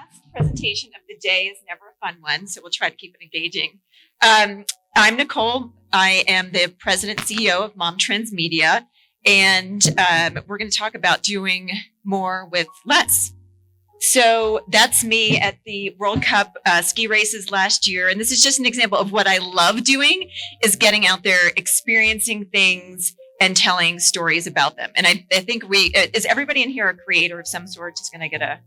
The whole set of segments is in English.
last presentation of the day is never a fun one, so we'll try to keep it engaging. I'm Nicole. I am the president and CEO of Mom Trends Media, and we're going to talk about doing more with less. So that's me at the World Cup ski races last year. And this is just an example of what I love doing, is getting out there, experiencing things and telling stories about them. And I think is everybody in here a creator of some sort? Just going to get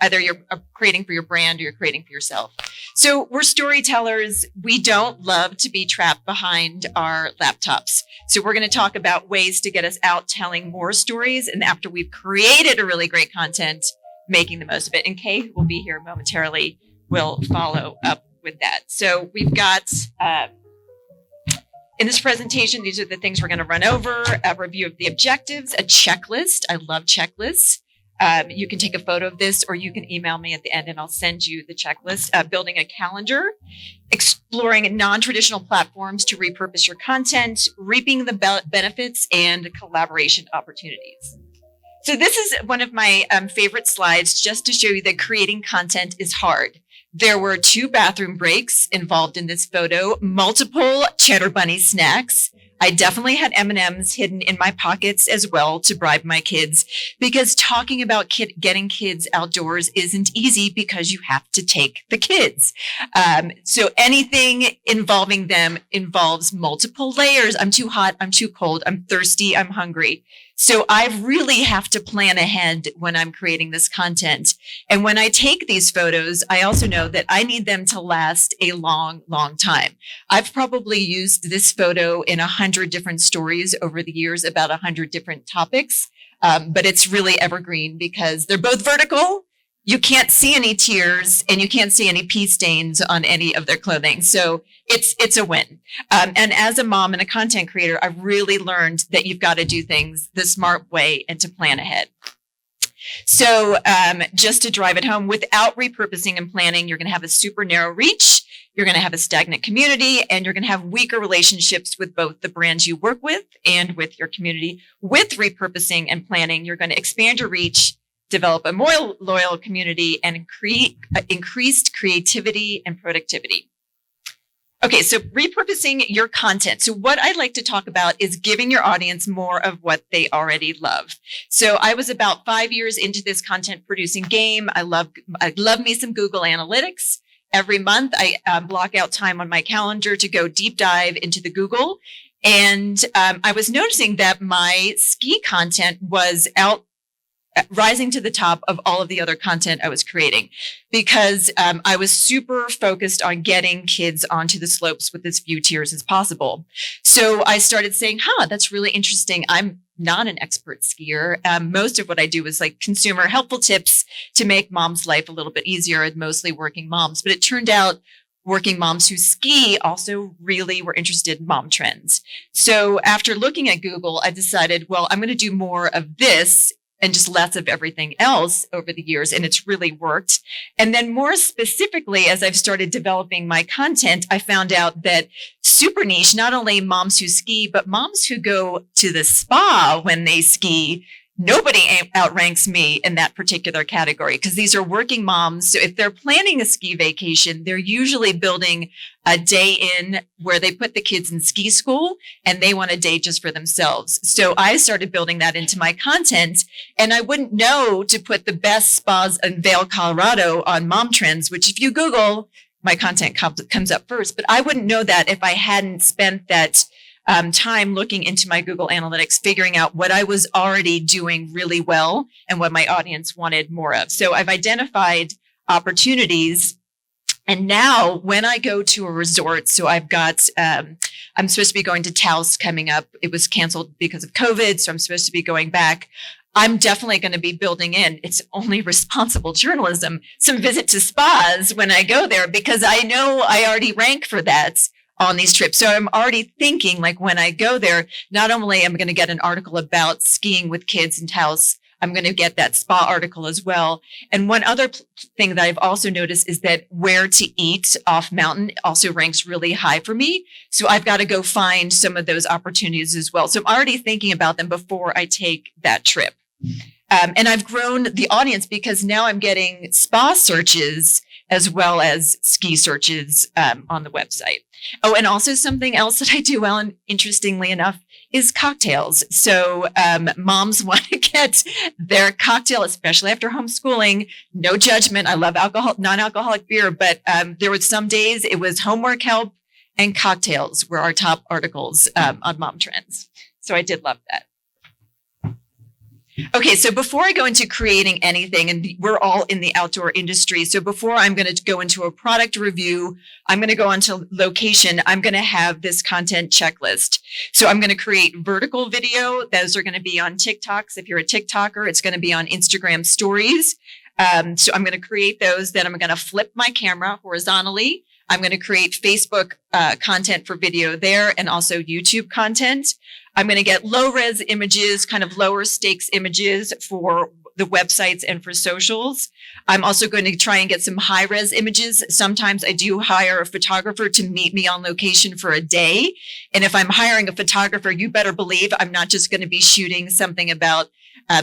either you're creating for your brand or you're creating for yourself. So we're storytellers. We don't love to be trapped behind our laptops. So we're going to talk about ways to get us out telling more stories. And after we've created a really great content, making the most of it. And Kay, who will be here momentarily, will follow up with that. So we've got, in this presentation, these are the things we're going to run over: a review of the objectives, a checklist. I love checklists. You can take a photo of this or you can email me at the end and I'll send you the checklist. Building a calendar, exploring non-traditional platforms to repurpose your content, reaping the benefits, and collaboration opportunities. So this is one of my favorite slides, just to show you that creating content is hard. There were 2 bathroom breaks involved in this photo, multiple Cheddar Bunny snacks. I definitely had M&Ms hidden in my pockets as well to bribe my kids, because talking about getting kids outdoors isn't easy because you have to take the kids. So anything involving them involves multiple layers. I'm too hot. I'm too cold. I'm thirsty. I'm hungry. So I really have to plan ahead when I'm creating this content. And when I take these photos, I also know that I need them to last a long, long time. I've probably used this photo in 100 different stories over the years about 100 different topics. But it's really evergreen because they're both vertical. You can't see any tears and you can't see any pee stains on any of their clothing. So it's a win. And as a mom and a content creator, I've really learned that you've got to do things the smart way and to plan ahead. So just to drive it home, without repurposing and planning, you're going to have a super narrow reach. You're going to have a stagnant community, and you're going to have weaker relationships with both the brands you work with and with your community. With repurposing and planning, you're going to expand your reach, develop a more loyal community, and create increased creativity and productivity. Okay, so repurposing your content. So what I'd like to talk about is giving your audience more of what they already love. So I was about 5 years into this content producing game. I love me some Google Analytics. Every month, I block out time on my calendar to go deep dive into the Google. And I was noticing that my ski content was rising to the top of all of the other content I was creating, because I was super focused on getting kids onto the slopes with as few tears as possible. So I started saying, that's really interesting. I'm not an expert skier. Most of what I do is like consumer helpful tips to make mom's life a little bit easier, and mostly working moms. But it turned out working moms who ski also really were interested in mom trends. So after looking at Google, I decided, well, I'm going to do more of this and just less of everything else over the years. And it's really worked. And then more specifically, as I've started developing my content, I found out that super niche, not only moms who ski, but moms who go to the spa when they ski. Nobody outranks me in that particular category, because these are working moms. So if they're planning a ski vacation, they're usually building a day in where they put the kids in ski school and they want a day just for themselves. So I started building that into my content, and I wouldn't know to put the best spas in Vail, Colorado on Mom Trends, which if you Google, my content comes up first. But I wouldn't know that if I hadn't spent that time looking into my Google Analytics, figuring out what I was already doing really well and what my audience wanted more of. So I've identified opportunities. And now when I go to a resort, so I've got, I'm supposed to be going to Tahoe coming up. It was canceled because of COVID. So I'm supposed to be going back. I'm definitely going to be building in, it's only responsible journalism, some visit to spas when I go there, because I know I already rank for that on these trips. So I'm already thinking, like, when I go there, not only am I going to get an article about skiing with kids in Taos, I'm going to get that spa article as well. And one other thing that I've also noticed is that where to eat off mountain also ranks really high for me. So I've got to go find some of those opportunities as well. So I'm already thinking about them before I take that trip. And I've grown the audience because now I'm getting spa searches as well as ski searches on the website. Oh, and also something else that I do well, and interestingly enough, is cocktails. So moms want to get their cocktail, especially after homeschooling. No judgment. I love non-alcoholic beer, but there were some days it was homework help and cocktails were our top articles on Mom Trends. So I did love that. Okay, so before I go into creating anything, and we're all in the outdoor industry, so before I'm going to go into a product review, I'm going to go onto location, I'm going to have this content checklist. So I'm going to create vertical video. Those are going to be on TikToks. If you're a TikToker, it's going to be on Instagram stories. So I'm going to create those. Then I'm going to flip my camera horizontally. I'm going to create Facebook content for video there and also YouTube content. I'm going to get low res images, kind of lower stakes images for the websites and for socials. I'm also going to try and get some high res images. Sometimes I do hire a photographer to meet me on location for a day. And if I'm hiring a photographer, you better believe I'm not just going to be shooting something about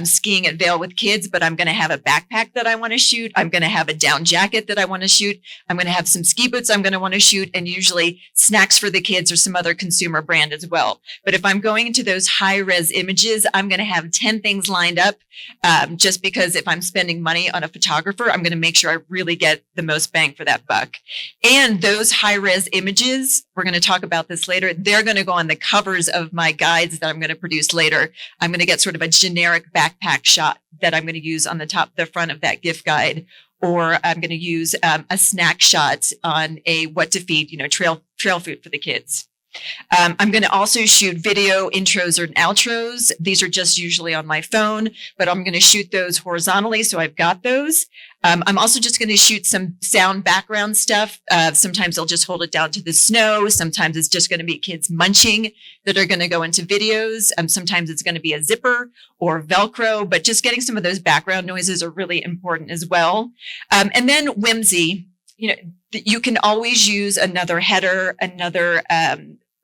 skiing at Vail with kids, but I'm going to have a backpack that I want to shoot. I'm going to have a down jacket that I want to shoot. I'm going to have some ski boots I'm going to want to shoot, and usually snacks for the kids or some other consumer brand as well. But if I'm going into those high res images, I'm going to have 10 things lined up just because if I'm spending money on a photographer, I'm going to make sure I really get the most bang for that buck. And those high res images, we're going to talk about this later, they're going to go on the covers of my guides that I'm going to produce later. I'm going to get sort of a generic backpack shot that I'm going to use on the front of that gift guide, or I'm going to use a snack shot on a what to feed, trail food for the kids. I'm going to also shoot video intros or outros. These are just usually on my phone, but I'm going to shoot those horizontally. So I've got those. I'm also just going to shoot some sound background stuff. Sometimes I'll just hold it down to the snow. Sometimes it's just going to be kids munching that are going to go into videos. Sometimes it's going to be a zipper or Velcro, but just getting some of those background noises are really important as well. And then whimsy, you can always use another header, another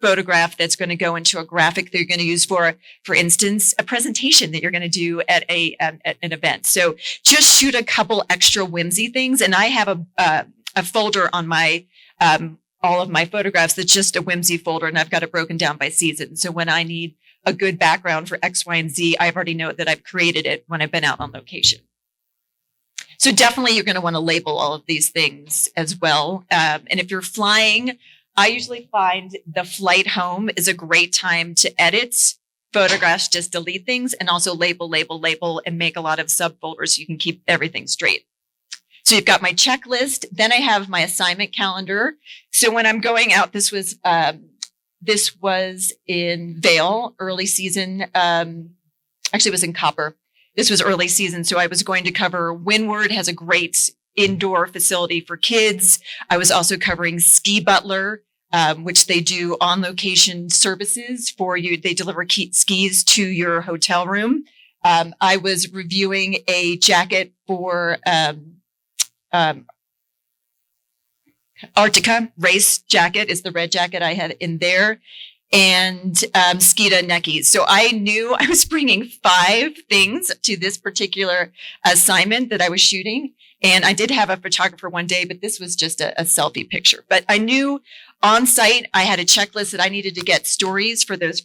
photograph that's going to go into a graphic that you're going to use for instance, a presentation that you're going to do at an event. So just shoot a couple extra whimsy things. And I have a folder on my all of my photographs that's just a whimsy folder, and I've got it broken down by season. So when I need a good background for X, Y, and Z, I already know that I've created it when I've been out on location. So definitely you're going to want to label all of these things as well. And if you're flying, I usually find the flight home is a great time to edit photographs, just delete things, and also label, and make a lot of subfolders so you can keep everything straight. So you've got my checklist. Then I have my assignment calendar. So when I'm going out, this was in Vail, early season. Actually, it was in Copper. This was early season. So I was going to cover Windward, has a great indoor facility for kids. I was also covering Ski Butler, which they do on location services for you. They deliver skis to your hotel room. I was reviewing a jacket for Arctica race jacket is the red jacket I had in there, and Skeeta neckies. So I knew I was bringing 5 things to this particular assignment that I was shooting. And I did have a photographer one day, but this was just a selfie picture. But I knew on site, I had a checklist that I needed to get stories for those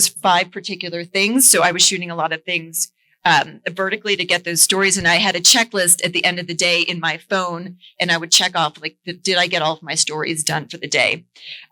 5 particular things. So I was shooting a lot of things vertically to get those stories. And I had a checklist at the end of the day in my phone, and I would check off, did I get all of my stories done for the day?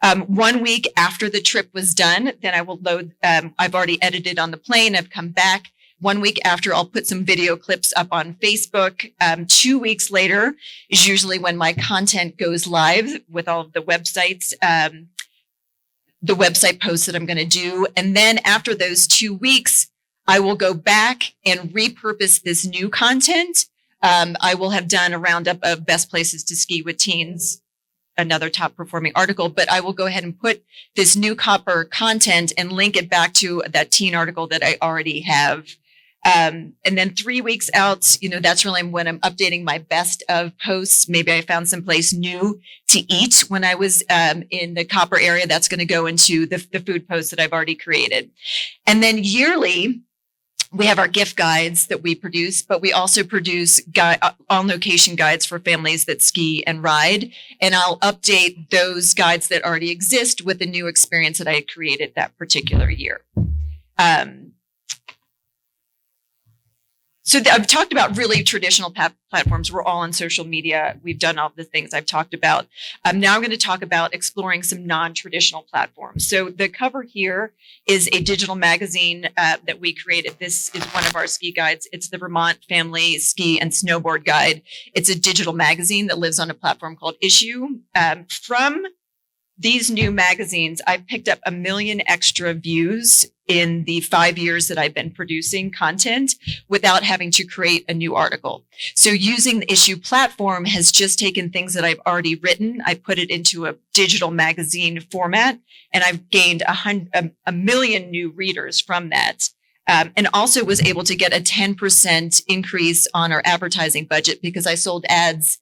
1 week after the trip was done, then I will load, I've already edited on the plane. I've come back. 1 week after, I'll put some video clips up on Facebook. 2 weeks later is usually when my content goes live with all of the websites, the website posts that I'm going to do. And then after those 2 weeks, I will go back and repurpose this new content. I will have done a roundup of best places to ski with teens, another top performing article, but I will go ahead and put this new Copper content and link it back to that teen article that I already have. And then 3 weeks out, that's really when I'm updating my best of posts. Maybe I found someplace new to eat when I was in the Copper area. That's going to go into the food posts that I've already created. And then yearly, We have our gift guides that we produce, but we also produce on-location guides for families that ski and ride. And I'll update those guides that already exist with the new experience that I had created that particular year. So I've talked about really traditional platforms. We're all on social media. We've done all the things I've talked about. Now I'm going to talk about exploring some non-traditional platforms. So the cover here is a digital magazine that we created. This is one of our ski guides. It's the Vermont Family Ski and Snowboard Guide. It's a digital magazine that lives on a platform called Issue. From these new magazines, I've picked up 1 million extra views in the 5 years that I've been producing content without having to create a new article. So using the Issue platform has just taken things that I've already written. I put it into a digital magazine format, and I've gained 1 million new readers from that. And also was able to get a 10% increase on our advertising budget because I sold ads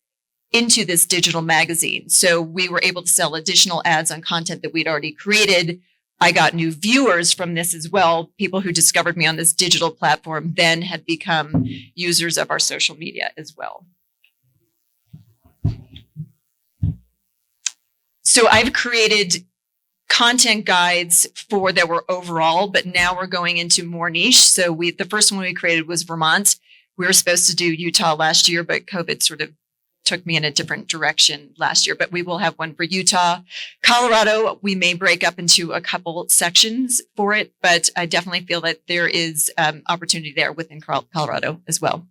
into this digital magazine. So we were able to sell additional ads on content that we'd already created. I got new viewers from this as well. People who discovered me on this digital platform then had become users of our social media as well. So I've created content guides that were overall, but now we're going into more niche. So the first one we created was Vermont. We were supposed to do Utah last year, but COVID sort of took me in a different direction last year, but we will have one for Utah. Colorado, we may break up into a couple sections for it, but I definitely feel that there is opportunity there within Colorado as well.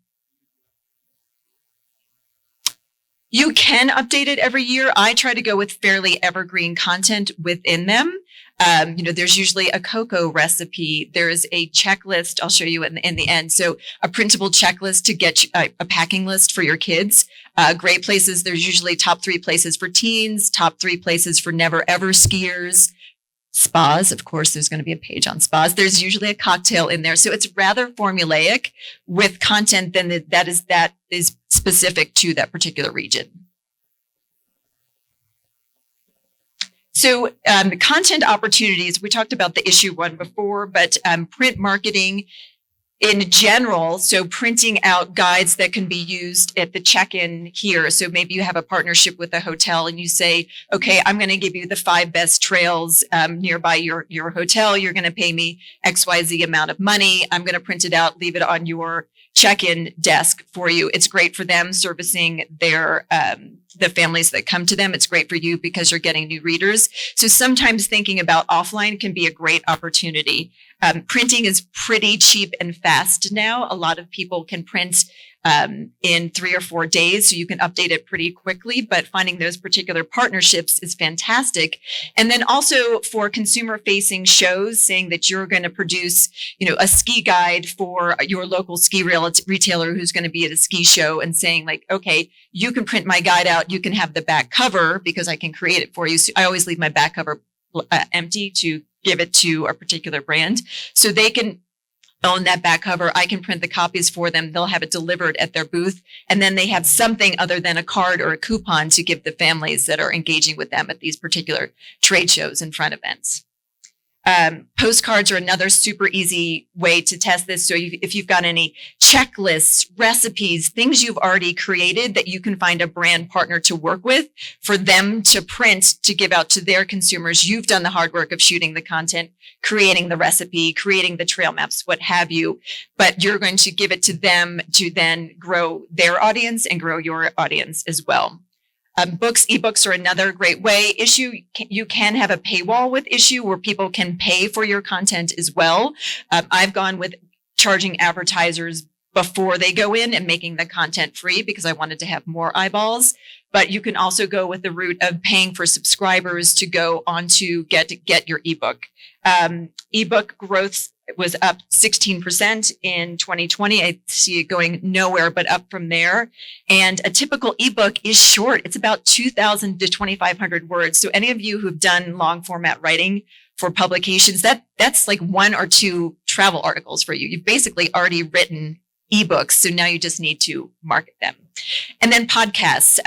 You can update it every year. I try to go with fairly evergreen content within them. There's usually a cocoa recipe. There's a checklist. I'll show you in the end. So a printable checklist to get a packing list for your kids. Great places. There's usually top 3 places for teens, top 3 places for never ever skiers. Spas, of course, there's going to be a page on spas. There's usually a cocktail in there. So it's rather formulaic with content that is specific to that particular region. So the content opportunities, we talked about the Issue one before, but print marketing in general, so printing out guides that can be used at the check-in here. So maybe you have a partnership with a hotel and you say, okay, I'm going to give you the 5 best trails nearby your hotel. You're going to pay me XYZ amount of money. I'm going to print it out, leave it on your check-in desk for you. It's great for them servicing their the families that come to them. It's great for you because you're getting new readers. So sometimes thinking about offline can be a great opportunity. Printing is pretty cheap and fast now. A lot of people can print in 3 or 4 days, so you can update it pretty quickly, but finding those particular partnerships is fantastic. And then also for consumer facing shows, saying that you're going to produce, a ski guide for your local ski retailer who's going to be at a ski show and saying like, okay, you can print my guide out. You can have the back cover because I can create it for you. So I always leave my back cover empty to give it to a particular brand. So they can own that back cover. I can print the copies for them. They'll have it delivered at their booth. And then they have something other than a card or a coupon to give the families that are engaging with them at these particular trade shows and front events. Postcards are another super easy way to test this. So if you've got any checklists, recipes, things you've already created that you can find a brand partner to work with for them to print to give out to their consumers, you've done the hard work of shooting the content, creating the recipe, creating the trail maps, what have you, but you're going to give it to them to then grow their audience and grow your audience as well. Ebooks are another great way. Issue, you can have a paywall with Issue where people can pay for your content as well. I've gone with charging advertisers before they go in and making the content free because I wanted to have more eyeballs. But you can also go with the route of paying for subscribers to go on to get your ebook. Ebook growth was up 16% in 2020. I see it going nowhere but up from there. And a typical ebook is short. It's about 2,000 to 2,500 words. So any of you who've done long format writing for publications, that's like 1 or 2 travel articles for you. You've basically already written ebooks. So now you just need to market them. And then podcasts,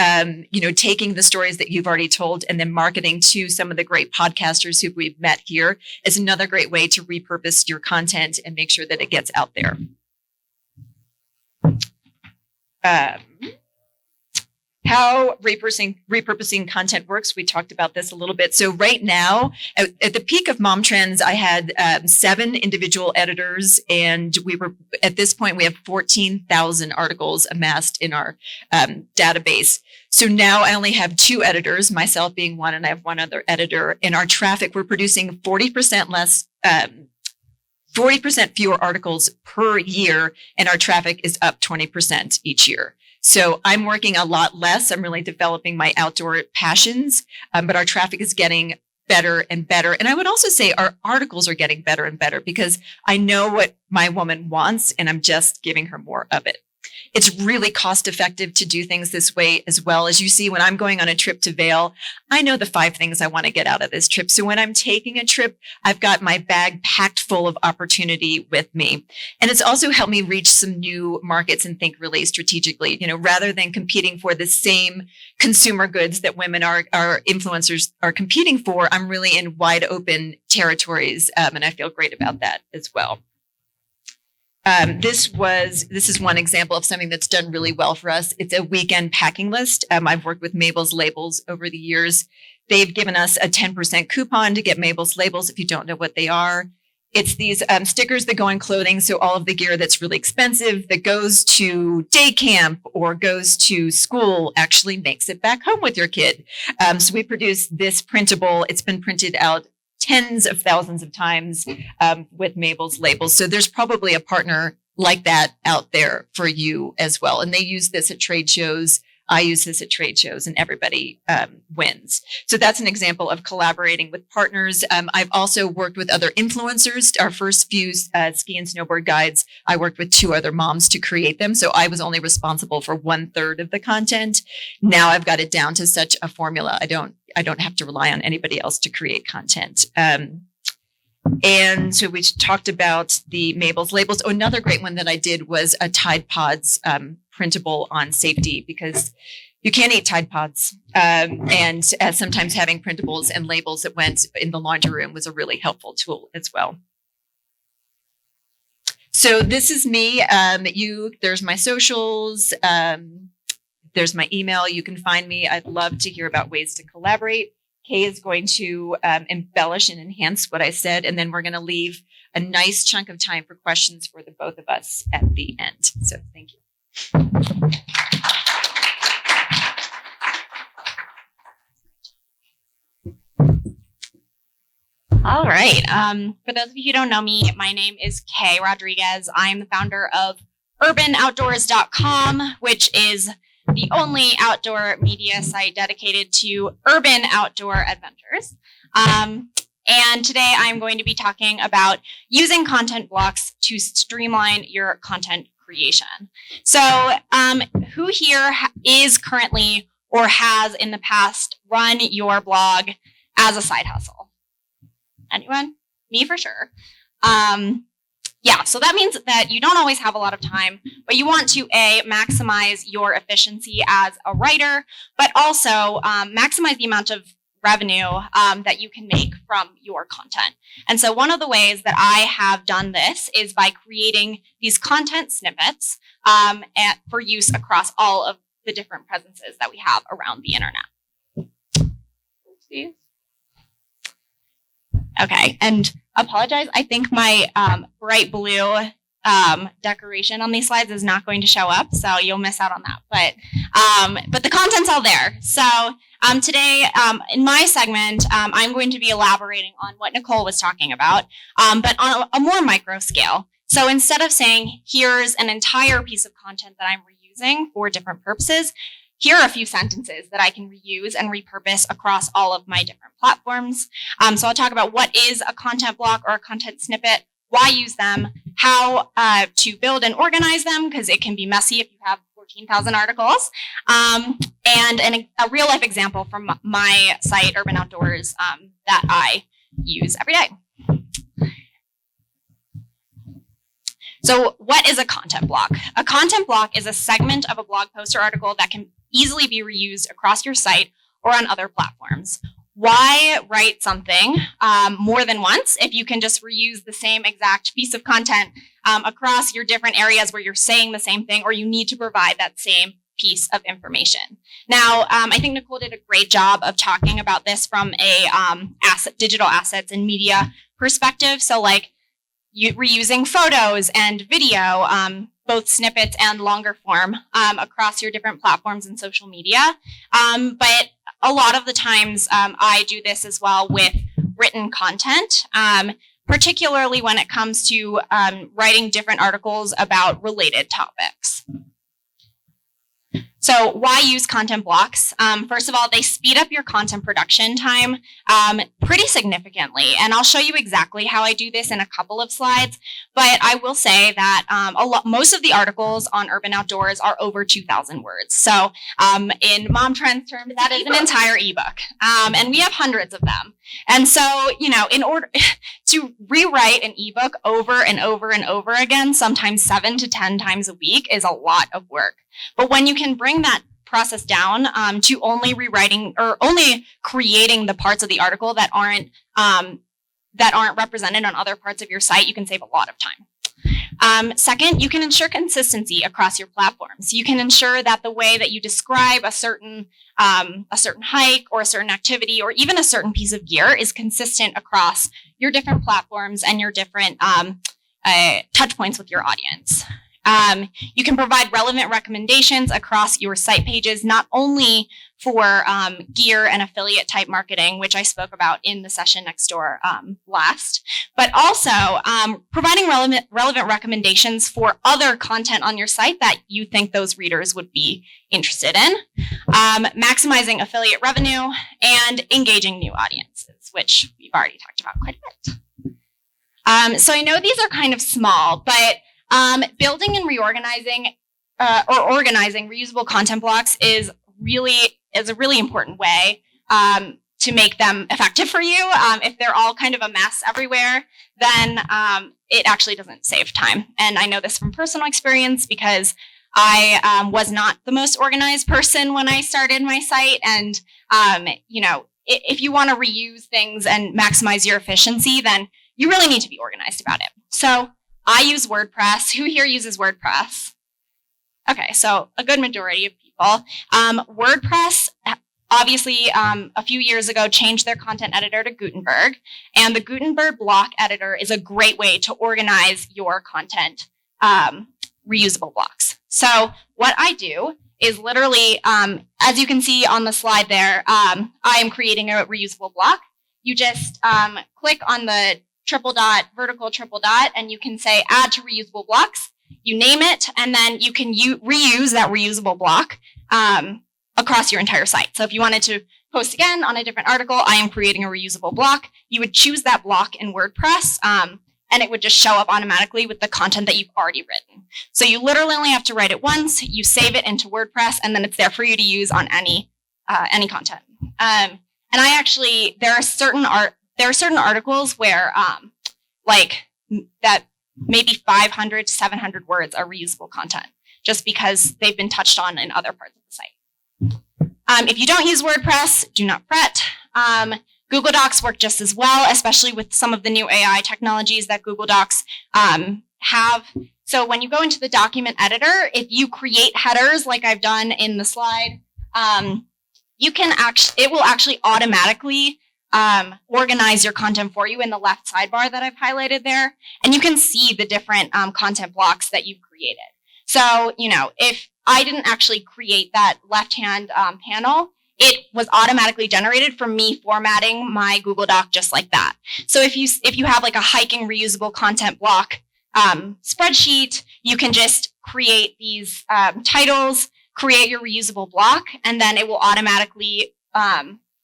taking the stories that you've already told and then marketing to some of the great podcasters who we've met here is another great way to repurpose your content and make sure that it gets out there. How repurposing content works. We talked about this a little bit. So right now, at the peak of Mom Trends, I had 7 individual editors, and at this point, we have 14,000 articles amassed in our database. So now I only have 2 editors, myself being one, and I have one other editor. In our traffic, we're producing 40% less, 40% fewer articles per year, and our traffic is up 20% each year. So I'm working a lot less. I'm really developing my outdoor passions, but our traffic is getting better and better. And I would also say our articles are getting better and better because I know what my woman wants and I'm just giving her more of it. It's really cost effective to do things this way as well. As you see, when I'm going on a trip to Vail, I know the 5 things I want to get out of this trip. So when I'm taking a trip, I've got my bag packed full of opportunity with me. And it's also helped me reach some new markets and think really strategically, rather than competing for the same consumer goods that women our influencers are competing for. I'm really in wide open territories. And I feel great about that as well. This is one example of something that's done really well for us. It's a weekend packing list. I've worked with Mabel's Labels over the years. They've given us a 10% coupon to get Mabel's Labels if you don't know what they are. It's these stickers that go on clothing. So all of the gear that's really expensive that goes to day camp or goes to school actually makes it back home with your kid. So we produce this printable. It's been printed out tens of thousands of times with Mabel's Labels. So there's probably a partner like that out there for you as well. And they use this at trade shows. I use this at trade shows and everybody wins. So that's an example of collaborating with partners. I've also worked with other influencers. Our first few ski and snowboard guides, I worked with 2 other moms to create them. So I was only responsible for 1/3 of the content. Now I've got it down to such a formula. I don't have to rely on anybody else to create content. And so we talked about the Mabel's Labels. Oh, another great one that I did was a Tide Pods printable on safety because you can't eat Tide Pods. And sometimes having printables and labels that went in the laundry room was a really helpful tool as well. So this is me. There's my socials. There's my email. You can find me. I'd love to hear about ways to collaborate. Kay is going to embellish and enhance what I said, and then we're going to leave a nice chunk of time for questions for the both of us at the end. So thank you. All right. For those of you who don't know me, my name is Kay Rodriguez. I'm the founder of urbanoutdoors.com, which is the only outdoor media site dedicated to urban outdoor adventures. And today I'm going to be talking about using content blocks to streamline your content creation. So who here is currently or has in the past run your blog as a side hustle? Anyone? Me for sure. Yeah, so that means that you don't always have a lot of time, but you want to maximize your efficiency as a writer, but also maximize the amount of revenue that you can make from your content. And so one of the ways that I have done this is by creating these content snippets for use across all of the different presences that we have around the internet. Oopsies. Okay, and apologize. I think my bright blue decoration on these slides is not going to show up, so you'll miss out on that. But the content's all there. So today, in my segment, I'm going to be elaborating on what Nicole was talking about, but on a more micro scale. So instead of saying, here's an entire piece of content that I'm reusing for different purposes, here are a few sentences that I can reuse and repurpose across all of my different platforms. So I'll talk about what is a content block or a content snippet, why use them, how to build and organize them, because it can be messy if you have 14,000 articles, and a real life example from my site, Urban Outdoors, that I use every day. So what is a content block? A content block is a segment of a blog post or article that can easily be reused across your site or on other platforms. Why write something more than once if you can just reuse the same exact piece of content across your different areas where you're saying the same thing or you need to provide that same piece of information? Now, I think Nicole did a great job of talking about this from a digital assets and media perspective. So like reusing photos and video, both snippets and longer form across your different platforms and social media. But a lot of the times I do this as well with written content, particularly when it comes to writing different articles about related topics. So why use content blocks? First of all, they speed up your content production time pretty significantly. And I'll show you exactly how I do this in a couple of slides. But I will say that most of the articles on Urban Outdoors are over 2,000 words. So in Mom Trends terms, that is an entire ebook. And we have hundreds of them. And so, in order to rewrite an ebook over and over and over again, sometimes 7 to 10 times a week is a lot of work. But when you can bring that process down to only rewriting or only creating the parts of the article that aren't represented on other parts of your site, you can save a lot of time. Second, you can ensure consistency across your platforms. You can ensure that the way that you describe a certain hike or a certain activity or even a certain piece of gear is consistent across your different platforms and your different touch points with your audience. You can provide relevant recommendations across your site pages, not only for gear and affiliate type marketing, which I spoke about in the session next door last, but also providing relevant recommendations for other content on your site that you think those readers would be interested in, maximizing affiliate revenue, and engaging new audiences, which we've already talked about quite a bit. So I know these are kind of small, but building and reorganizing or organizing reusable content blocks is a really important way to make them effective for you. If they're all kind of a mess everywhere, then it actually doesn't save time. And I know this from personal experience because I was not the most organized person when I started my site. And, if you want to reuse things and maximize your efficiency, then you really need to be organized about it. So I use WordPress. Who here uses WordPress? Okay, so a good majority of people. WordPress, obviously, a few years ago, changed their content editor to Gutenberg. And the Gutenberg block editor is a great way to organize your content reusable blocks. So what I do is literally, as you can see on the slide there, I am creating a reusable block. You just click on the vertical triple dot, and you can say add to reusable blocks. You name it, and then you can reuse that reusable block across your entire site. So if you wanted to post again on a different article, I am creating a reusable block. You would choose that block in WordPress, and it would just show up automatically with the content that you've already written. So you literally only have to write it once, you save it into WordPress, and then it's there for you to use on any content. And I actually, there are certain articles where that maybe 500 to 700 words are reusable content just because they've been touched on in other parts of the site. If you don't use WordPress, do not fret. Google Docs work just as well, especially with some of the new AI technologies that Google Docs have. So when you go into the document editor, if you create headers like I've done in the slide, it will actually automatically organize your content for you in the left sidebar that I've highlighted there. And you can see the different content blocks that you've created. So, if I didn't actually create that left-hand panel, it was automatically generated from me formatting my Google Doc just like that. So if you have like a hiking reusable content block spreadsheet, you can just create these titles, create your reusable block, and then it will automatically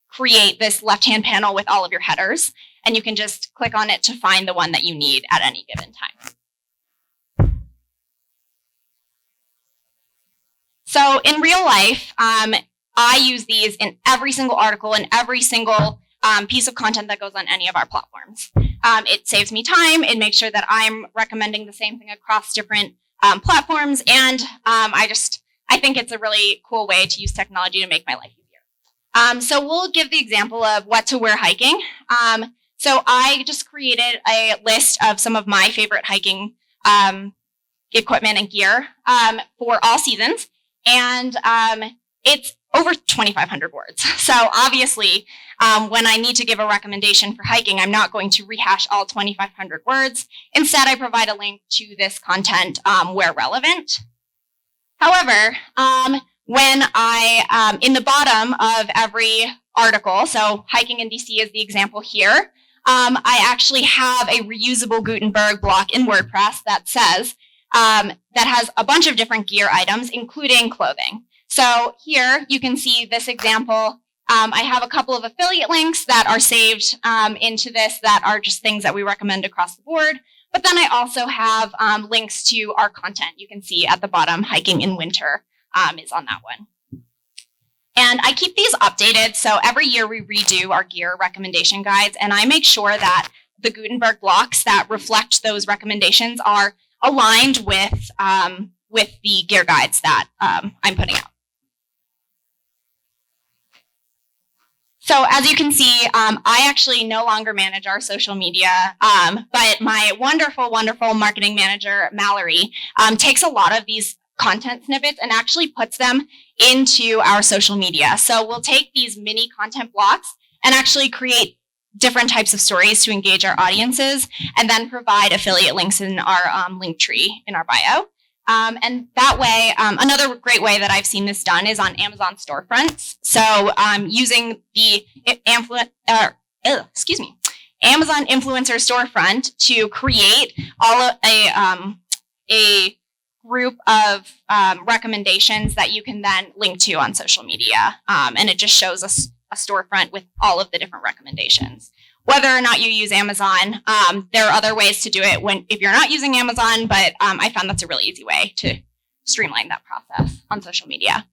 create this left-hand panel with all of your headers, and you can just click on it to find the one that you need at any given time. So in real life, I use these in every single article and every single piece of content that goes on any of our platforms. It saves me time. It makes sure that I'm recommending the same thing across different platforms. And I think it's a really cool way to use technology to make my life easier. So we'll give the example of what to wear hiking. So I just created a list of some of my favorite hiking equipment and gear for all seasons. And it's over 2,500 words. So obviously, when I need to give a recommendation for hiking, I'm not going to rehash all 2,500 words. Instead, I provide a link to this content where relevant. However, when I, in the bottom of every article, so hiking in DC is the example here, I actually have a reusable Gutenberg block in WordPress that says, that has a bunch of different gear items, including clothing. So here you can see this example. I have a couple of affiliate links that are saved into this that are just things that we recommend across the board. But then I also have links to our content. You can see at the bottom, hiking in winter is on that one. And I keep these updated. So every year we redo our gear recommendation guides, and I make sure that the Gutenberg blocks that reflect those recommendations are aligned with the gear guides that I'm putting out. So as you can see, I actually no longer manage our social media, but my wonderful, wonderful marketing manager, Mallory, takes a lot of these content snippets and actually puts them into our social media. So we'll take these mini content blocks and actually create different types of stories to engage our audiences, and then provide affiliate links in our link tree in our bio. And that way, another great way that I've seen this done is on Amazon storefronts. So using the Amazon influencer storefront to create all of a group of recommendations that you can then link to on social media. And it just shows us a storefront with all of the different recommendations. Whether or not you use Amazon, there are other ways to do it if you're not using Amazon, but I found that's a really easy way to streamline that process on social media.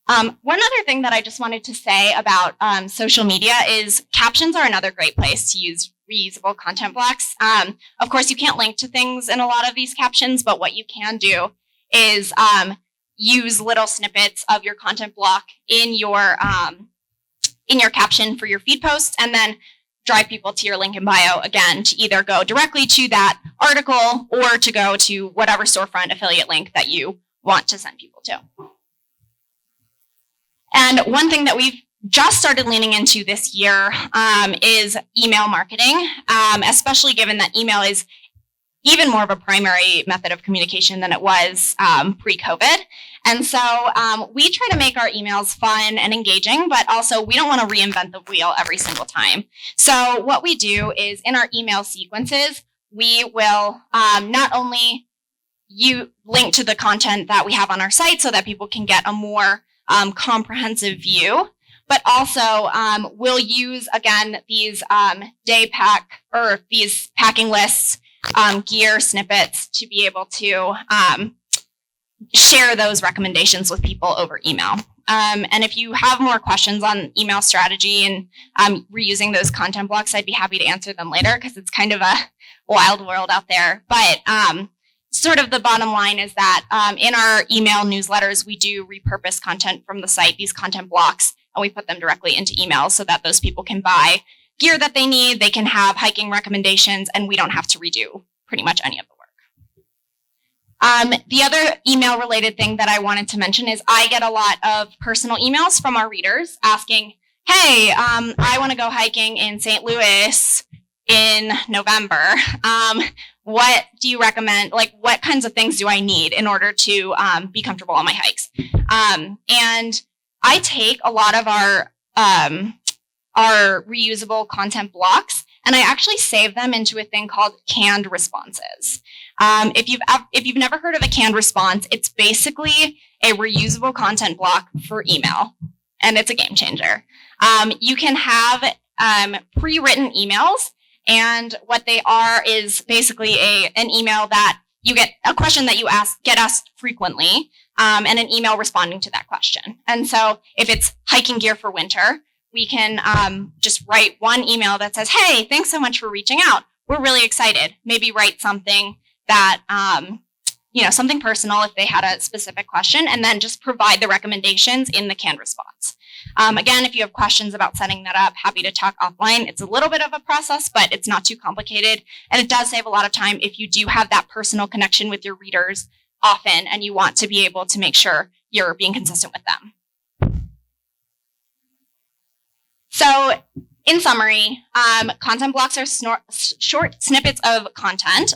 One other thing that I just wanted to say about social media is captions are another great place to use reusable content blocks. Of course, you can't link to things in a lot of these captions, but what you can do is use little snippets of your content block in your caption for your feed posts, and then drive people to your link in bio again to either go directly to that article or to go to whatever storefront affiliate link that you want to send people to. And one thing that we've just started leaning into this year is email marketing, especially given that email is even more of a primary method of communication than it was pre-COVID. And so we try to make our emails fun and engaging, but also we don't want to reinvent the wheel every single time. So what we do is in our email sequences, we will not only link to the content that we have on our site so that people can get a more comprehensive view, but also we'll use, again, these day pack or these packing lists, gear snippets to be able to share those recommendations with people over email. And if you have more questions on email strategy and reusing those content blocks, I'd be happy to answer them later because it's kind of a wild world out there. But sort of the bottom line is that in our email newsletters, we do repurpose content from the site, these content blocks, and we put them directly into emails so that those people can buy gear that they need, they can have hiking recommendations, and we don't have to redo pretty much any of the work. The other email related thing that I wanted to mention is I get a lot of personal emails from our readers asking, hey, I want to go hiking in St. Louis in November. What do you recommend? Like, what kinds of things do I need in order to be comfortable on my hikes? And I take a lot of our reusable content blocks, and I actually save them into a thing called canned responses. If you've never heard of a canned response, it's basically a reusable content block for email, and it's a game changer. You can have pre-written emails, and what they are is basically an email that you get a question that you get asked frequently, and an email responding to that question. And so if it's hiking gear for winter, we can just write one email that says, hey, thanks so much for reaching out. We're really excited. Maybe write something that, something personal if they had a specific question, and then just provide the recommendations in the canned response. Again, if you have questions about setting that up, happy to talk offline. It's a little bit of a process, but it's not too complicated. And it does save a lot of time if you do have that personal connection with your readers often and you want to be able to make sure you're being consistent with them. So in summary, content blocks are short snippets of content.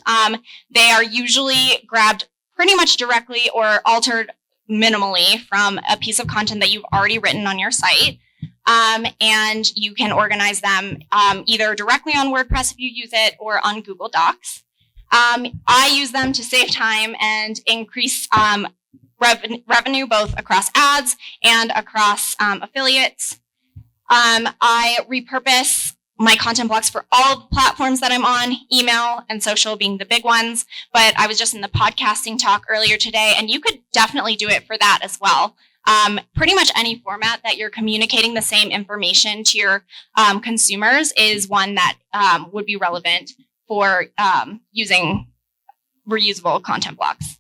They are usually grabbed pretty much directly or altered minimally from a piece of content that you've already written on your site. And you can organize them either directly on WordPress if you use it or on Google Docs. I use them to save time and increase revenue both across ads and across affiliates. I repurpose my content blocks for all the platforms that I'm on, email and social being the big ones. But I was just in the podcasting talk earlier today, and you could definitely do it for that as well. Pretty much any format that you're communicating the same information to your consumers is one that would be relevant for using reusable content blocks.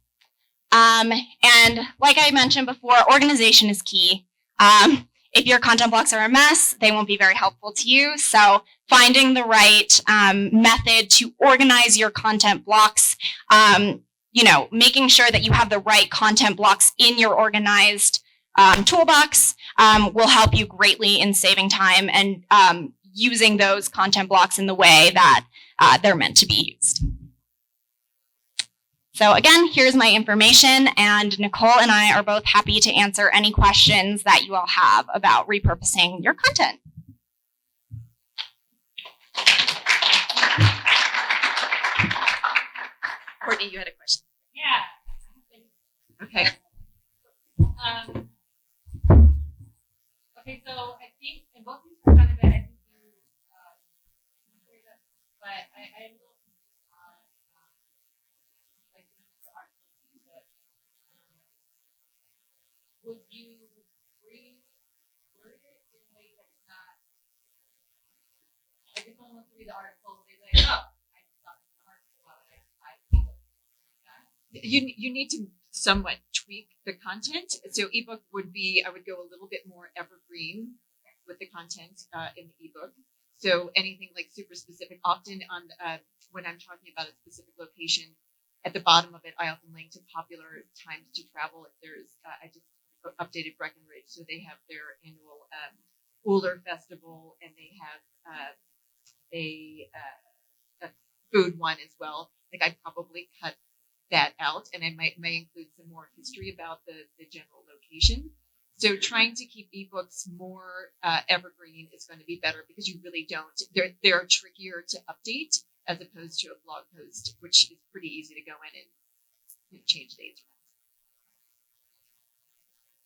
And like I mentioned before, organization is key. If your content blocks are a mess, they won't be very helpful to you. So finding the right method to organize your content blocks, making sure that you have the right content blocks in your organized toolbox will help you greatly in saving time and using those content blocks in the way that they're meant to be used. So again, here's my information, and Nicole and I are both happy to answer any questions that you all have about repurposing your content. Courtney, you had a question. Yeah. Okay. Okay, so I think in both these are kind of it, I think you, but I am a little confused on like the art that would you reword it in a way that's not like if someone wants to read the article, they're like, oh, I thought the article about it, I think that. You need to somewhat tweak the content. So ebook would be, I would go a little bit more evergreen with the content in the ebook. So anything like super specific, often on when I'm talking about a specific location, at the bottom of it, I often link to popular times to travel. If there's, I just updated Breckenridge, so they have their annual Uller Festival, and they have a food one as well. Like I'd probably cut that out, and I may include some more history about the general location. So trying to keep ebooks more evergreen is going to be better because you really don't. They're trickier to update as opposed to a blog post, which is pretty easy to go in and change dates.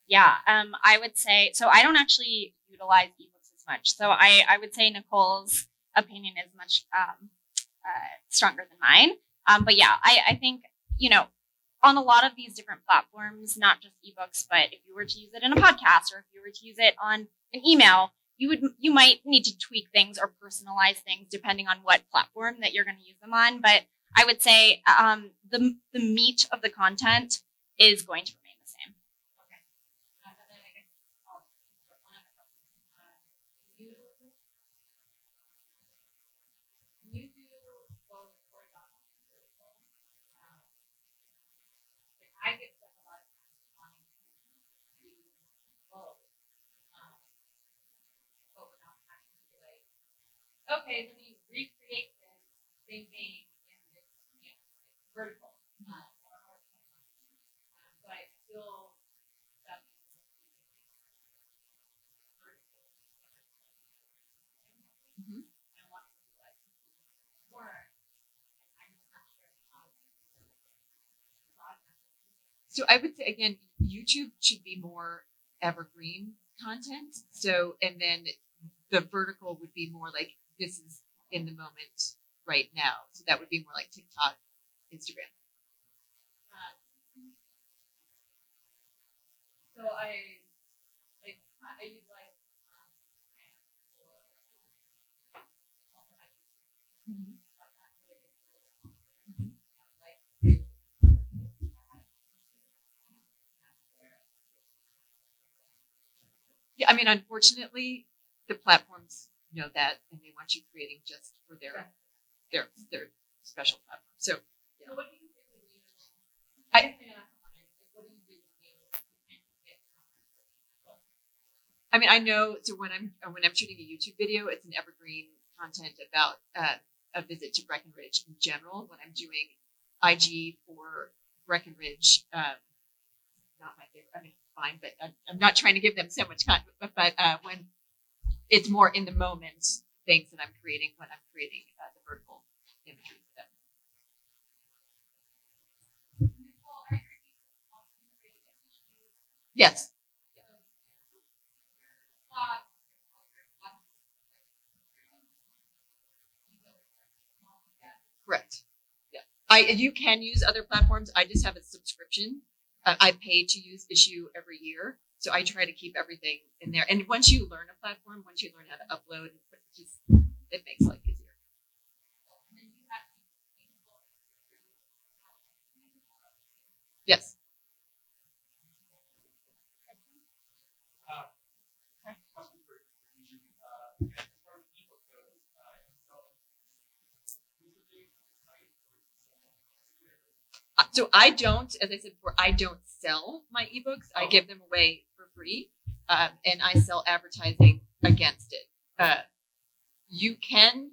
Yeah, I would say, so I don't actually utilize ebooks as much. So I would say Nicole's opinion is much stronger than mine. But yeah, I think, on a lot of these different platforms, not just ebooks, but if you were to use it in a podcast or if you were to use it on an email, you might need to tweak things or personalize things depending on what platform that you're going to use them on. But I would say the meat of the content is going to remain the same. Okay. And then I guess I'll put one other question. You do both horizontal and vertical. I get stuck a lot of times wanting to do both, but without having to be like, okay, let me recreate this same thing in this, vertical. But I still stuck in vertical. I want to do like more. I'm just not sure how to So I would say, again, YouTube should be more evergreen content. So, and then the vertical would be more like, this is in the moment right now. So that would be more like TikTok, Instagram. So I use like I mean, unfortunately, the platforms know that, and they want you creating just for their special platform. So, yeah. So what do you do when you? I- What do you do when you get? I mean, I know. So when I'm shooting a YouTube video, it's an evergreen content about a visit to Breckenridge in general. When I'm doing IG for Breckenridge, not my favorite. I mean, fine, but I'm not trying to give them so much content. But when it's more in the moment things that I'm creating when I'm creating the vertical imagery for them. Yes. Correct. Yeah. You can use other platforms. I just have a subscription. I pay to use Issue every year, so I try to keep everything in there. And once you learn a platform, once you learn how to upload, it makes life easier. Yes. So I don't, as I said before, I don't sell my ebooks. I give them away for free, and I sell advertising against it. You can.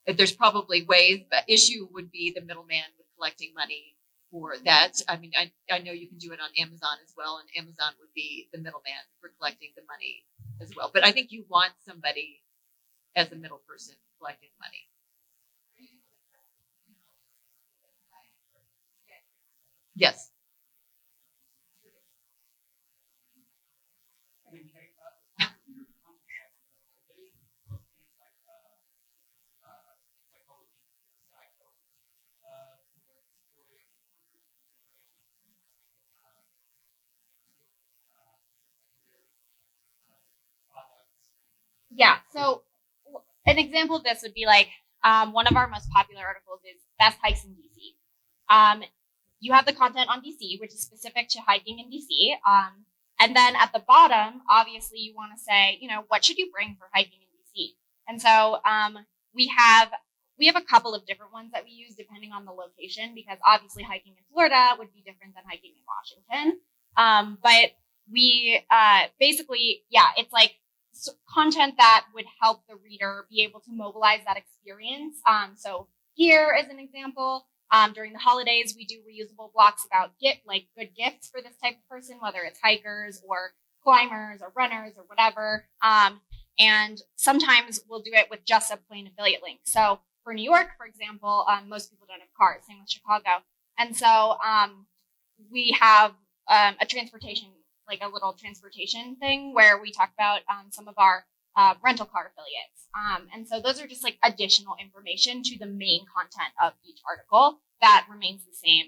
There's probably ways, but Issue would be the middleman with collecting money for that. I mean, I know you can do it on Amazon as well, and Amazon would be the middleman for collecting the money as well. But I think you want somebody as a middle person collecting money. Yes. Yeah. So an example of this would be like one of our most popular articles is best hikes in DC. You have the content on DC, which is specific to hiking in DC. And then at the bottom, obviously, you want to say, you know, what should you bring for hiking in DC? And so we have a couple of different ones that we use depending on the location, because obviously hiking in Florida would be different than hiking in Washington. But we basically, yeah, it's like content that would help the reader be able to mobilize that experience. So here is an example. During the holidays, we do reusable blocks about good gifts for this type of person, whether it's hikers or climbers or runners or whatever. And sometimes we'll do it with just a plain affiliate link. So for New York, for example, most people don't have cars, same with Chicago. And so we have a transportation, like a little transportation thing where we talk about some of our rental car affiliates. And so those are just like additional information to the main content of each article that remains the same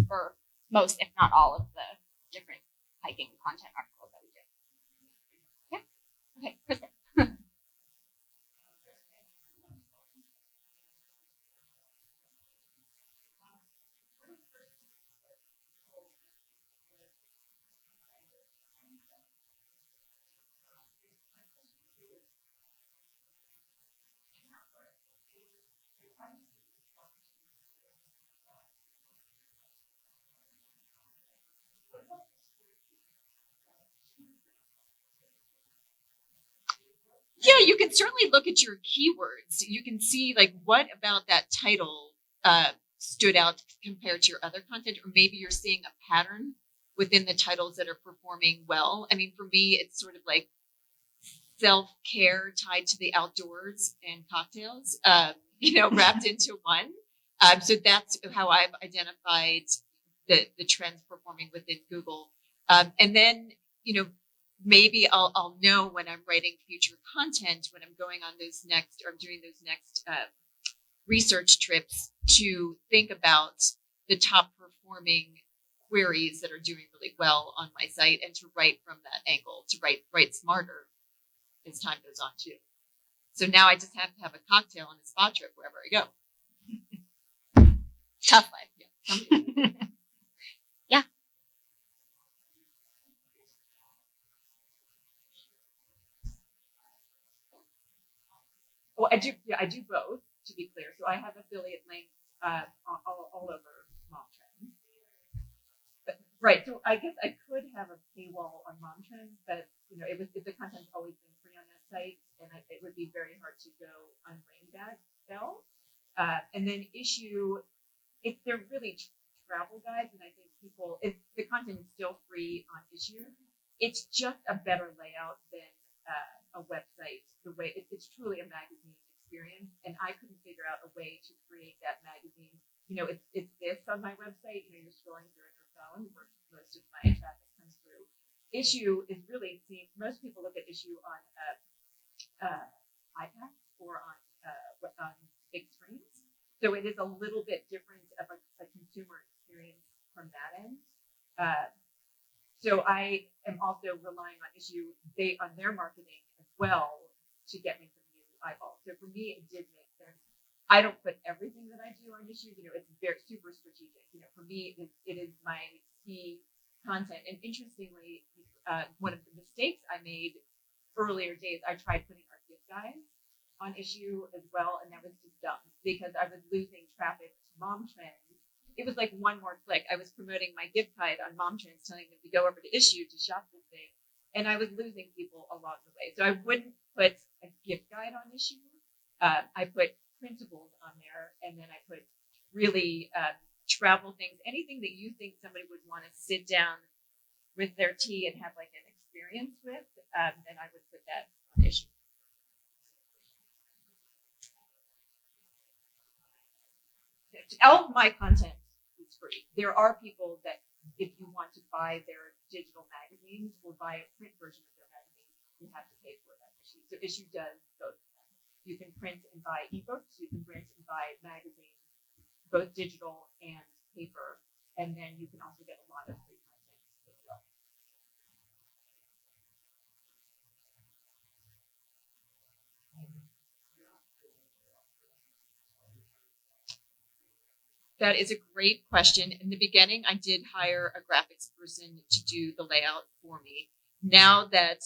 for most, if not all, of the different hiking content articles that we do. Yeah. Okay, Kristen. Yeah, you can certainly look at your keywords. You can see like what about that title stood out compared to your other content, or maybe you're seeing a pattern within the titles that are performing well. I mean, for me, it's sort of like self-care tied to the outdoors and cocktails, wrapped into one. So that's how I've identified the trends performing within Google. And then, maybe I'll know when I'm writing future content, when I'm going on those next, or I'm doing those next research trips, to think about the top performing queries that are doing really well on my site, and to write from that angle, to write smarter as time goes on too. So now I just have to have a cocktail and a spa trip wherever I go. Tough life. Yeah. Yeah. Well, I do. Yeah, I do both. To be clear, so I have affiliate links all over Mom Trends. But, right. So I guess I could have a paywall on Mom Trends, but the content's always been free on that site, and it would be very hard to go unring that bell. And then Issue, if they're really travel guides, and I think if the content is still free on Issue, it's just a better layout than a website. The way it's truly a magazine experience, and I couldn't figure out a way to create that magazine. It's this on my website. You're scrolling through your phone, where most of my traffic comes through. Issue is really seen. Most people look at Issue on iPads or on big screens, so it is a little bit different of a consumer experience from that end. So I am also relying on Issue on their marketing as well to get me some new eyeballs. So for me, it did make sense. I don't put everything that I do on Issue. It's very super strategic. For me, it is my key content. And interestingly, one of the mistakes I made earlier days, I tried putting our gift guides on Issue as well, and that was just dumb because I was losing traffic to Mom Trends. It was like one more click. I was promoting my gift guide on Mom Trends, telling them to go over to Issue to shop this thing, and I was losing people along the way. So I wouldn't put a gift guide on Issue. I put principles on there, and then I put really travel things, anything that you think somebody would want to sit down with their tea and have like an experience with, then I would put that on Issue. All of my content is free. There are people that, if you want to buy their digital magazines or buy a print version of their magazine, you have to pay for that Issue. So Issue does both of them. You can print and buy ebooks. You can print and buy magazines, both digital and paper, and then you can also get a lot of free content as well. That is a great question. In the beginning, I did hire a graphics person to do the layout for me. Now that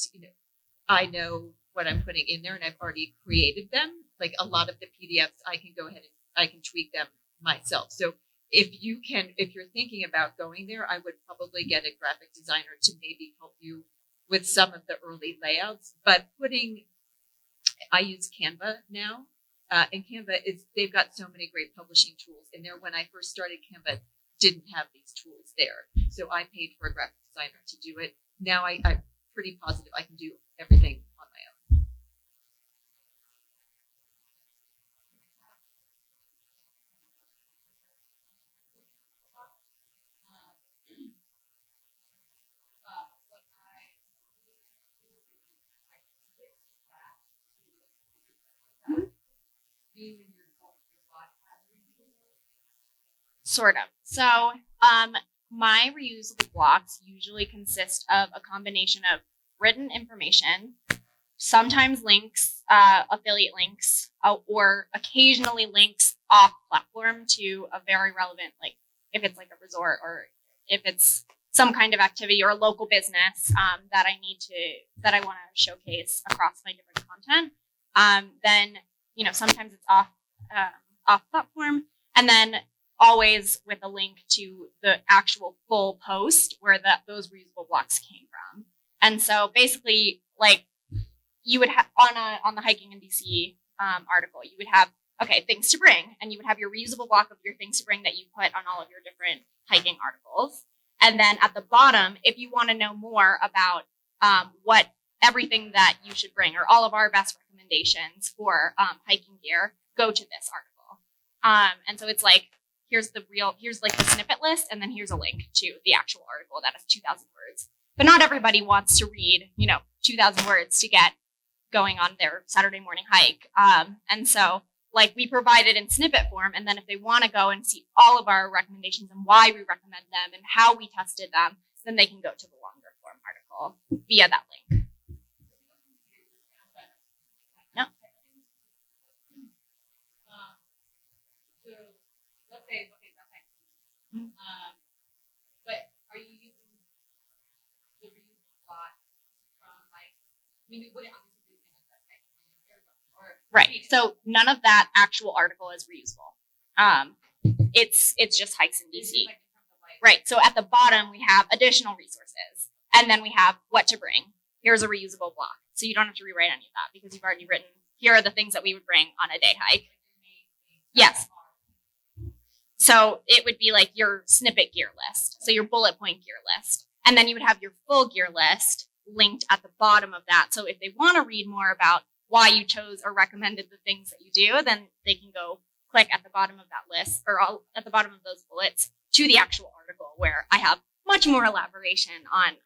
I know what I'm putting in there and I've already created them, like a lot of the PDFs, I can go ahead and I can tweak them myself. So if you're thinking about going there, I would probably get a graphic designer to maybe help you with some of the early layouts. But I use Canva now. And Canva they've got so many great publishing tools in there. When I first started, Canva didn't have these tools there. So I paid for a graphic designer to do it. Now I'm pretty positive I can do everything on my own. Sort of. So, my reusable blocks usually consist of a combination of written information, sometimes links, affiliate links, or occasionally links off platform to a very relevant, like if it's like a resort or if it's some kind of activity or a local business that I want to showcase across my different content. Then sometimes it's off platform, and then always with a link to the actual full post where those reusable blocks came from. And so basically, like you would have on the hiking in DC article, you would have things to bring, and you would have your reusable block of your things to bring that you put on all of your different hiking articles. And then at the bottom, if you want to know more about what everything that you should bring or all of our best recommendations for hiking gear, go to this article. And so it's like, here's like the snippet list, and then here's a link to the actual article that is 2,000 words. But not everybody wants to read, 2,000 words to get going on their Saturday morning hike. And so like we provide it in snippet form, and then if they want to go and see all of our recommendations and why we recommend them and how we tested them, then they can go to the longer form article via that link. No. So let's say that's hiking. But are you using the reusable block from would it obviously be or right. So none of that actual article is reusable. It's just hikes in DC. Right. So at the bottom, we have additional resources. And then we have what to bring. Here's a reusable block. So you don't have to rewrite any of that because you've already written, here are the things that we would bring on a day hike. Yes. So it would be like your snippet gear list. So your bullet point gear list. And then you would have your full gear list linked at the bottom of that. So if they want to read more about why you chose or recommended the things that you do, then they can go click at the bottom of that list or at the bottom of those bullets to the actual article where I have much more elaboration on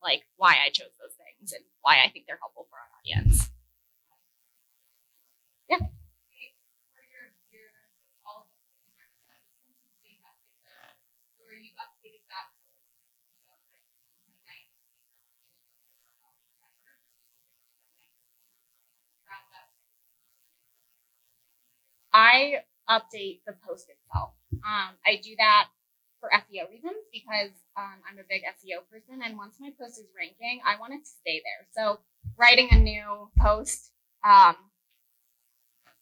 like why I chose those things and why I think they're helpful for our audience. Yeah. I update the post itself. I do that for SEO reasons because I'm a big SEO person, and once my post is ranking, I want it to stay there. So writing a new post,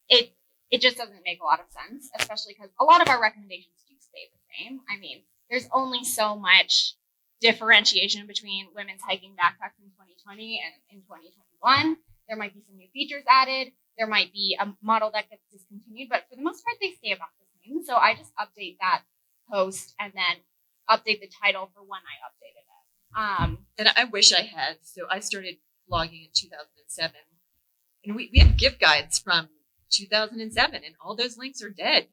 it just doesn't make a lot of sense, especially because a lot of our recommendations do stay the same. I mean, there's only so much differentiation between women's hiking backpacks in 2020 and in 2021. There might be some new features added. There might be a model that gets discontinued, but for the most part, they stay about the same. So I just update that post and then update the title for when I updated it. And I wish I had. So I started blogging in 2007, and we have gift guides from 2007, and all those links are dead.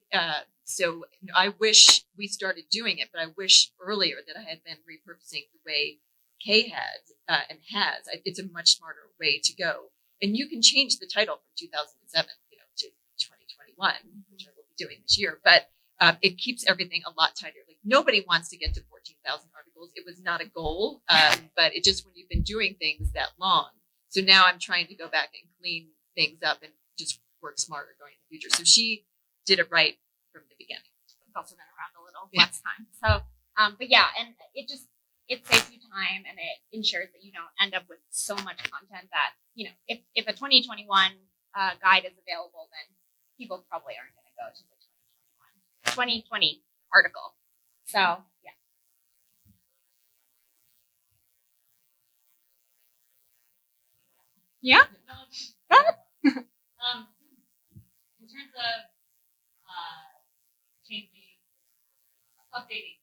So I wish we started doing it, but I wish earlier that I had been repurposing the way Kay had and has. It's a much smarter way to go. And you can change the title from 2007, to 2021, which I will be doing this year. But it keeps everything a lot tighter. Like nobody wants to get to 14,000 articles. It was not a goal, but it just when you've been doing things that long. So now I'm trying to go back and clean things up and just work smarter going in the future. So she did it right from the beginning. I've also been around a little less time. So, but yeah, and it saves you time and it ensures that you don't end up with so much content that, if a 2021 guide is available, then people probably aren't going to go to the 2020 article. So, yeah. Yeah? In terms of changing, updating,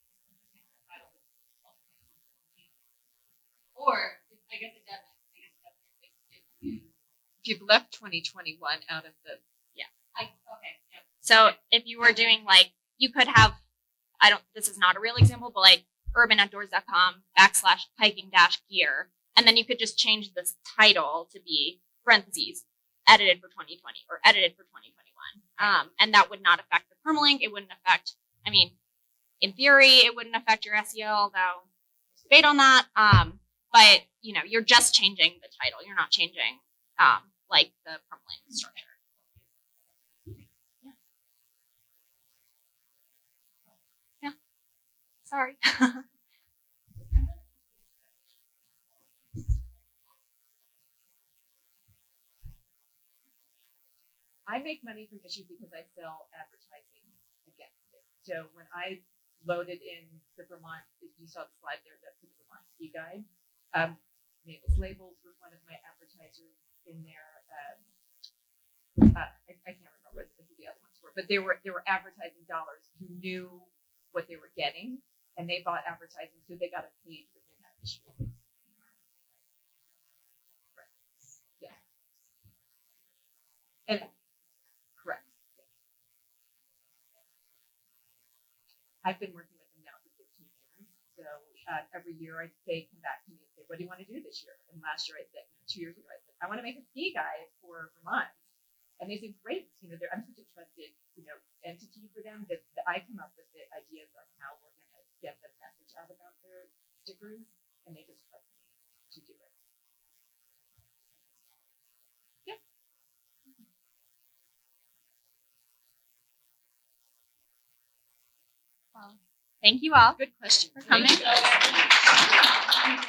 or I guess it doesn't. If you've left 2021 out of the So if you were doing you could have, this is not a real example, but urbanoutdoors.com/hiking-gear. And then you could just change this title to be parentheses, edited for 2020 or edited for 2021. And that would not affect the permalink. It wouldn't affect, in theory, it wouldn't affect your SEO, although there's debate on that. But, you're just changing the title. You're not changing, the permalink structure. Sorry. I make money from issues because I sell advertising against it. So when I loaded in the Vermont, you saw the slide there, that's the Vermont ski guide. Mavis Labels was one of my advertisers in there. I can't remember what the other ones were, but they were advertising dollars who knew what they were getting, and they bought advertising, so they got a page within that issue. Right. Yeah. And correct. Yeah. I've been working with them now for 15 years, so every year they come back to me and say, "What do you want to do this year?" And last year I said, 2 years ago I said, "I want to make a ski guide for Vermont." And they said, "Great, I'm such a trusted, entity for them that I come up with the ideas on how we're going to get the message out about their stickers, and they just trust me to do it." Yeah. Well, thank you all good question. for coming. Thank you.